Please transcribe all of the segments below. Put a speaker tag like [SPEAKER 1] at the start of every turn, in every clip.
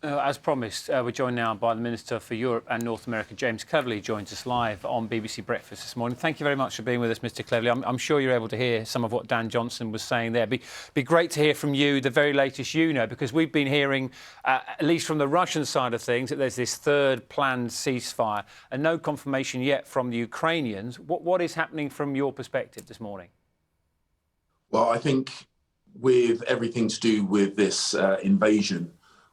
[SPEAKER 1] As promised, we're joined now by the Minister for Europe and North America, James Cleverly, joins us live on BBC Breakfast this morning. Thank you very much for being with us, Mr Cleverly. I'm sure you're able to hear some of what Dan Johnson was saying there. Be great to hear from you, the very latest you know, because we've been hearing, at least from the Russian side of things, that there's this third planned ceasefire and no confirmation yet from the Ukrainians. What is happening from your perspective this morning?
[SPEAKER 2] Well, I think with everything to do with this invasion,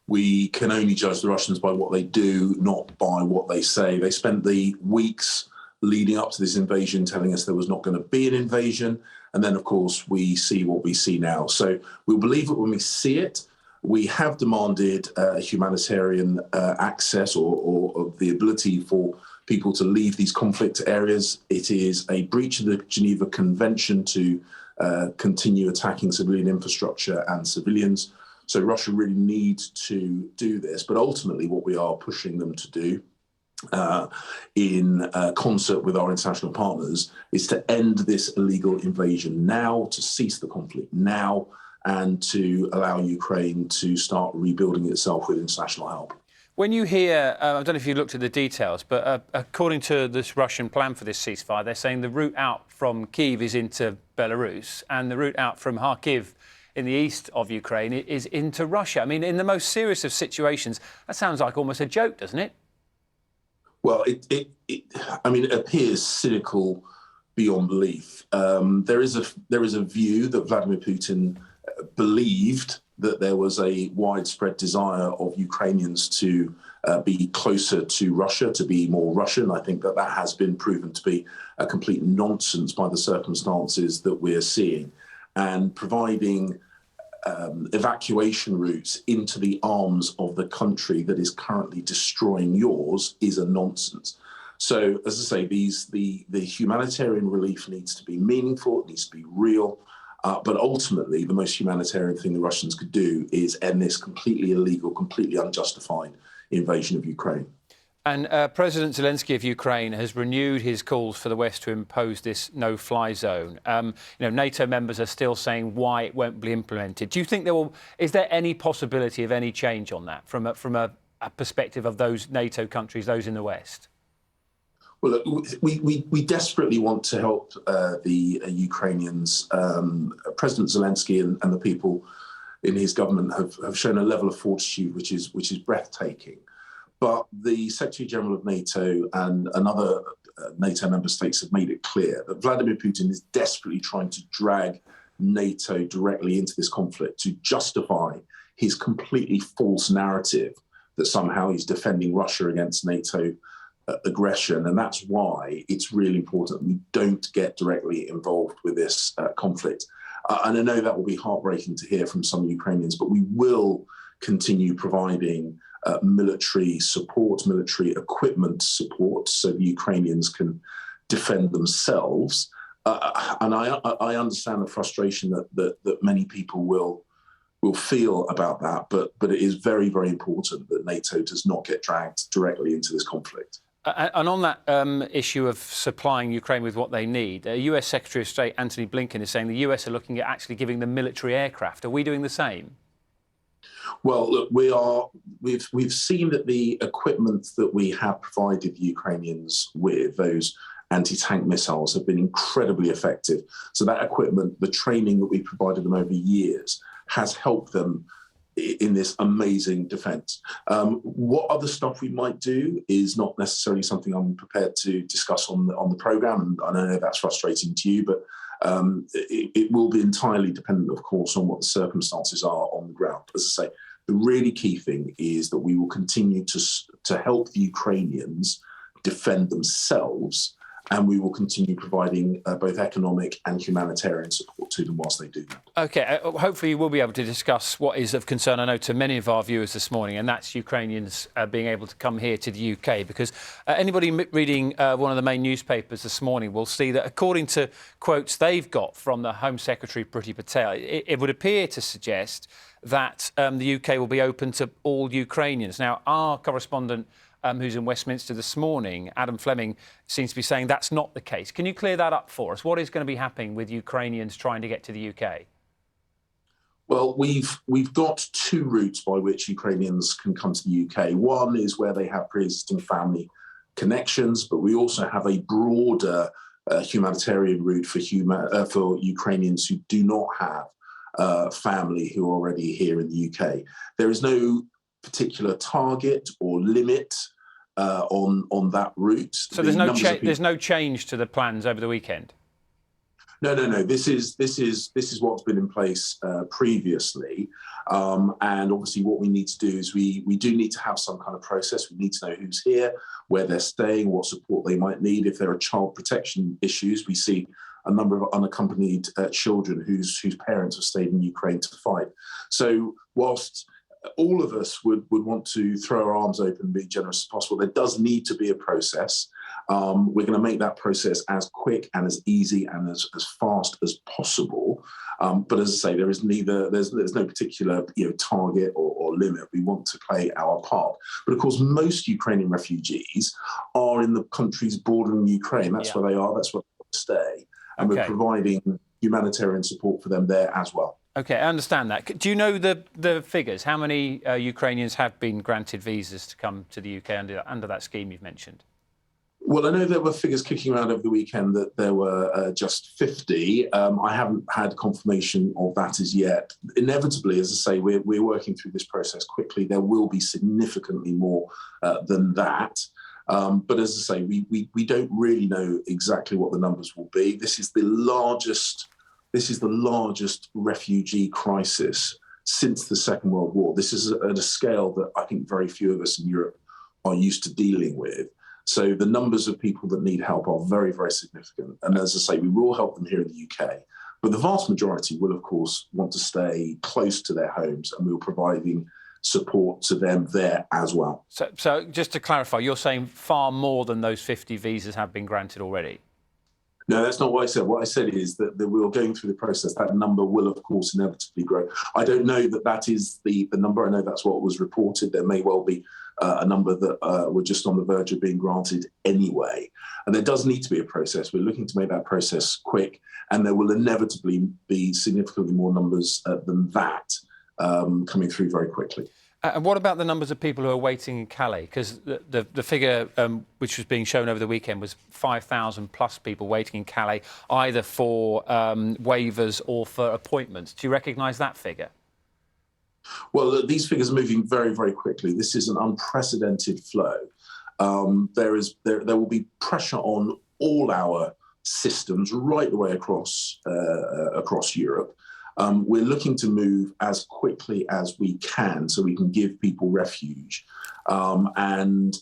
[SPEAKER 2] we can only judge the Russians by what they do, not by what they say. They spent the weeks leading up to this invasion telling us there was not going to be an invasion. And then, of course, we see what we see now. So we'll believe it when we see it. We have demanded humanitarian access or the ability for people to leave these conflict areas. It is a breach of the Geneva Convention to continue attacking civilian infrastructure and civilians. So Russia really needs to do this. But ultimately, what we are pushing them to do in concert with our international partners is to end this illegal invasion now, to cease the conflict now, and to allow Ukraine to start rebuilding itself with international help.
[SPEAKER 1] When you hear, I don't know if you looked at the details, but according to this Russian plan for this ceasefire, they're saying the route out from Kyiv is into Belarus and the route out from Kharkiv in the east of Ukraine is into Russia. I mean, in the most serious of situations, that sounds like almost a joke, doesn't it?
[SPEAKER 2] Well, it appears cynical beyond belief. There is a view that Vladimir Putin believed that there was a widespread desire of Ukrainians to be closer to Russia, to be more Russian. I think that has been proven to be a complete nonsense by the circumstances that we're seeing. And providing evacuation routes into the arms of the country that is currently destroying yours is a nonsense. So, as I say, the humanitarian relief needs to be meaningful, it needs to be real. But ultimately, the most humanitarian thing the Russians could do is end this completely illegal, completely unjustified invasion of Ukraine.
[SPEAKER 1] And President Zelensky of Ukraine has renewed his calls for the West to impose this no-fly zone. NATO members are still saying why it won't be implemented. Do you think is there any possibility of any change on that from a perspective of those NATO countries, those in the West?
[SPEAKER 2] Well, look, we desperately want to help the Ukrainians. President Zelensky and the people in his government have shown a level of fortitude which is breathtaking. But the Secretary General of NATO and other NATO member states have made it clear that Vladimir Putin is desperately trying to drag NATO directly into this conflict to justify his completely false narrative that somehow he's defending Russia against NATO aggression. And that's why it's really important we don't get directly involved with this conflict. And I know that will be heartbreaking to hear from some Ukrainians, but we will continue providing military support, military equipment support, so the Ukrainians can defend themselves. And I understand the frustration that many people will feel about that, but it is very, very important that NATO does not get dragged directly into this conflict.
[SPEAKER 1] And on that issue of supplying Ukraine with what they need, US Secretary of State Antony Blinken is saying the US are looking at actually giving them military aircraft. Are we doing the same?
[SPEAKER 2] Well, look, we've seen that the equipment that we have provided the Ukrainians with, those anti-tank missiles, have been incredibly effective. So that equipment, the training that we provided them over years, has helped them in this amazing defence. What other stuff we might do is not necessarily something I'm prepared to discuss on the programme, and I know that's frustrating to you, but it will be entirely dependent, of course, on what the circumstances are on the ground. As I say, the really key thing is that we will continue to help the Ukrainians defend themselves, and we will continue providing both economic and humanitarian support to them whilst they do that. OK,
[SPEAKER 1] hopefully we'll be able to discuss what is of concern, I know, to many of our viewers this morning, and that's Ukrainians being able to come here to the UK, because anybody reading one of the main newspapers this morning will see that, according to quotes they've got from the Home Secretary, Boris Patel, it would appear to suggest that the UK will be open to all Ukrainians. Now, our correspondent who's in Westminster this morning, Adam Fleming, seems to be saying that's not the case. Can you clear that up for us? What is going to be happening with Ukrainians trying to get to the UK?
[SPEAKER 2] Well, we've got two routes by which Ukrainians can come to the UK. One is where they have pre-existing family connections, but we also have a broader humanitarian route for Ukrainians who do not have family who are already here in the UK. There is no particular target or limit on that route.
[SPEAKER 1] So there's no change to the plans over the weekend.
[SPEAKER 2] No. This is what's been in place previously, and obviously what we need to do is we do need to have some kind of process. We need to know who's here, where they're staying, what support they might need. If there are child protection issues, we see a number of unaccompanied children whose parents have stayed in Ukraine to fight. So whilst all of us would want to throw our arms open and be generous as possible, there does need to be a process. We're going to make that process as quick and as easy and as fast as possible. But as I say, there's no particular target or limit. We want to play our part. But of course, most Ukrainian refugees are in the countries bordering Ukraine. That's where they are. That's where they stay. And we're providing humanitarian support for them there as well.
[SPEAKER 1] OK, I understand that. Do you know the figures? How many Ukrainians have been granted visas to come to the UK under that scheme you've mentioned?
[SPEAKER 2] Well, I know there were figures kicking around over the weekend that there were just 50. I haven't had confirmation of that as yet. Inevitably, as I say, we're working through this process quickly. There will be significantly more than that. But as I say, we don't really know exactly what the numbers will be. This is the largest refugee crisis since the Second World War. This is at a scale that I think very few of us in Europe are used to dealing with. So the numbers of people that need help are very, very significant. And as I say, we will help them here in the UK. But the vast majority will, of course, want to stay close to their homes, and we're providing support to them there as well.
[SPEAKER 1] So just to clarify, you're saying far more than those 50 visas have been granted already?
[SPEAKER 2] No, that's not what I said. What I said is that we're going through the process. That number will, of course, inevitably grow. I don't know that is the number. I know that's what was reported. There may well be a number that were just on the verge of being granted anyway. And there does need to be a process. We're looking to make that process quick, and there will inevitably be significantly more numbers than that coming through very quickly.
[SPEAKER 1] And what about the numbers of people who are waiting in Calais? Because the figure which was being shown over the weekend was 5,000 plus people waiting in Calais, either for waivers or for appointments. Do you recognise that figure?
[SPEAKER 2] Well, these figures are moving very, very quickly. This is an unprecedented flow. There will be pressure on all our systems right the way across Europe. We're looking to move as quickly as we can so we can give people refuge. And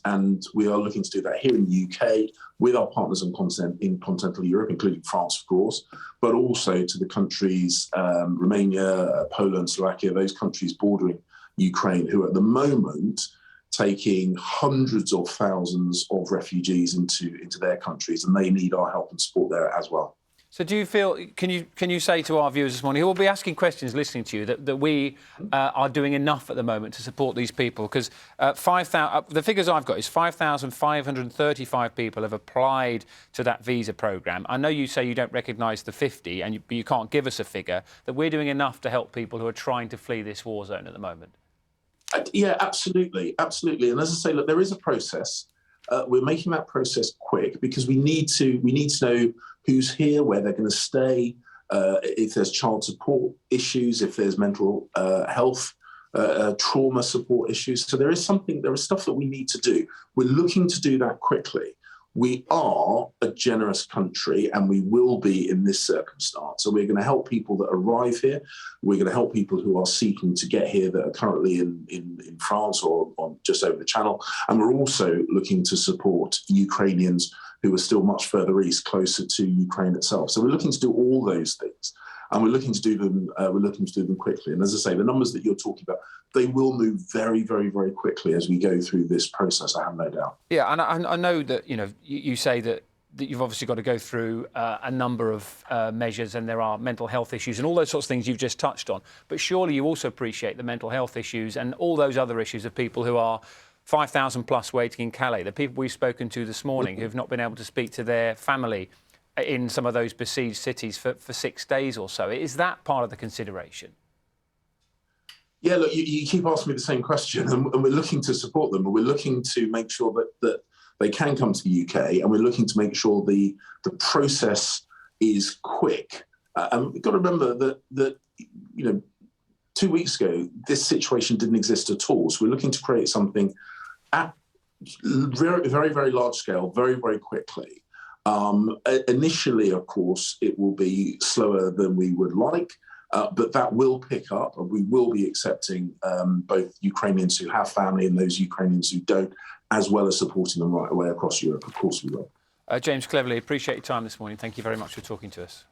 [SPEAKER 2] we are looking to do that here in the UK with our partners in continental Europe, including France, of course, but also to the countries, Romania, Poland, Slovakia, those countries bordering Ukraine, who at the moment taking hundreds of thousands of refugees into their countries, and they need our help and support there as well.
[SPEAKER 1] So do you feel, can you say to our viewers this morning, who will be asking questions listening to you, that we are doing enough at the moment to support these people? Because the figures I've got is 5,535 people have applied to that visa programme. I know you say you don't recognise the 50, but you can't give us a figure, that we're doing enough to help people who are trying to flee this war zone at the moment.
[SPEAKER 2] Yeah, absolutely. And as I say, look, there is a process. We're making that process quick because we need to know who's here, where they're going to stay, if there's child support issues, if there's mental health, trauma support issues. So there is stuff that we need to do. We're looking to do that quickly. We are a generous country, and we will be in this circumstance. So we're going to help people that arrive here. We're going to help people who are seeking to get here that are currently in France or just over the Channel. And we're also looking to support Ukrainians who are still much further east, closer to Ukraine itself. So we're looking to do all those things, and we're looking to do them quickly. And as I say, the numbers that you're talking about, they will move very, very, very quickly as we go through this process, I have no doubt.
[SPEAKER 1] Yeah, and I know that, you say that you've obviously got to go through a number of measures, and there are mental health issues and all those sorts of things you've just touched on. But surely you also appreciate the mental health issues and all those other issues of people who are 5,000 plus waiting in Calais, the people we've spoken to this morning who've not been able to speak to their family in some of those besieged cities for 6 days or so. Is that part of the consideration?
[SPEAKER 2] Yeah, look, you keep asking me the same question, and we're looking to support them, and we're looking to make sure that they can come to the UK, and we're looking to make sure the process is quick. And we've got to remember that 2 weeks ago, this situation didn't exist at all. So we're looking to create something at very, very, very large scale, very, very quickly. Initially, of course, it will be slower than we would like. But that will pick up, and we will be accepting both Ukrainians who have family and those Ukrainians who don't, as well as supporting them right away across Europe. Of course we will.
[SPEAKER 1] James Cleverly, appreciate your time this morning. Thank you very much for talking to us.